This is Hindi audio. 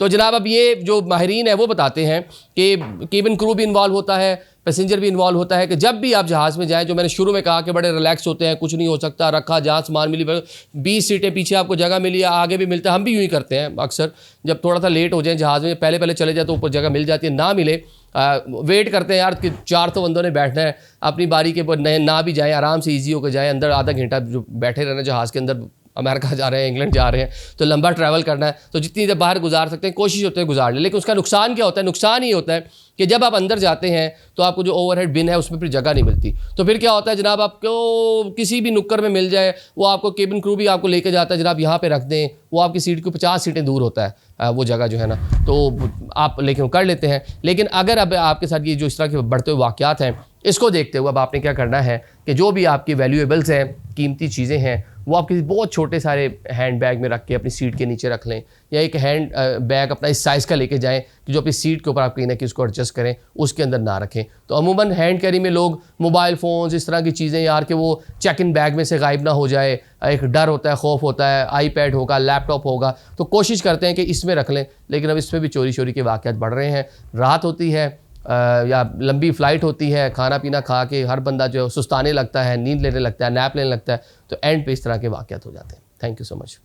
तो जनाब अब ये जो माहिरीन है वो बताते हैं कि केबिन क्रू भी इन्वॉल्व होता है, पैसेंजर भी इन्वॉल्व होता है कि जब भी आप जहाज़ में जाएं, जो मैंने शुरू में कहा कि बड़े रिलैक्स होते हैं, कुछ नहीं हो सकता, रखा जहाँ सामान मिली 20 सीटें पीछे आपको जगह मिली, आगे भी मिलता है। हम भी यूँ ही करते हैं अक्सर, जब थोड़ा सा लेट हो जाए जहाज़ में, पहले पहले चले जाए तो ऊपर जगह मिल जाती है, ना मिले वेट करते हैं यार कि 400 बंदों ने बैठना है, अपनी बारी के ऊपर ना भी जाए, आराम से ईजी होकर जाए, अंदर आधा घंटा जो बैठे रहना जहाज़ के अंदर, अमेरिका जा रहे हैं, इंग्लैंड जा रहे हैं, तो लंबा ट्रैवल करना है, तो जितनी देर बाहर गुजार सकते हैं कोशिश होती है गुजार ले। लेकिन उसका नुकसान क्या होता है? नुकसान ये होता है कि जब आप अंदर जाते हैं तो आपको जो ओवरहेड बिन है उसमें फिर जगह नहीं मिलती। तो फिर क्या होता है जनाब, आपको किसी भी नुक्कर में मिल जाए, वो आपको केबिन क्रू भी आपको लेके जाता है, जनाब यहाँ पे रख दें, वो आपकी सीट को 50 सीटें दूर होता है वो जगह जो है ना, तो आप लेकिन कर लेते हैं। लेकिन अगर अब आपके साथ ये जो इस तरह के बढ़ते हुए वाक़यात हैं, इसको देखते हुए अब आपने क्या करना है कि जो भी आपकी वैल्यूएबल्स हैं, कीमती चीज़ें हैं, वो आप किसी बहुत छोटे सारे हैंड बैग में रख के अपनी सीट के नीचे रख लें, या एक हैंड बैग अपना इस साइज़ का लेके जाएं कि जो अपनी सीट के ऊपर आप कहीं ना कहीं उसको एडजस्ट करें, उसके अंदर ना रखें। तो अमूमन हैंड कैरी में लोग मोबाइल फ़ोन्स, इस तरह की चीज़ें यार कि वो चेक इन बैग में से गायब ना हो जाए, एक डर होता है, खौफ होता है, आईपैड होगा, लैपटॉप होगा, तो कोशिश करते हैं कि इसमें रख लें। लेकिन अब इसमें भी चोरी चोरी के वाक़यात बढ़ रहे हैं। रात होती है या लंबी फ़्लाइट होती है, खाना पीना खा के हर बंदा जो है सुस्ताने लगता है, नींद लेने लगता है, नैप लेने लगता है, तो एंड पे इस तरह के वाक़यात हो जाते हैं। Thank you so much.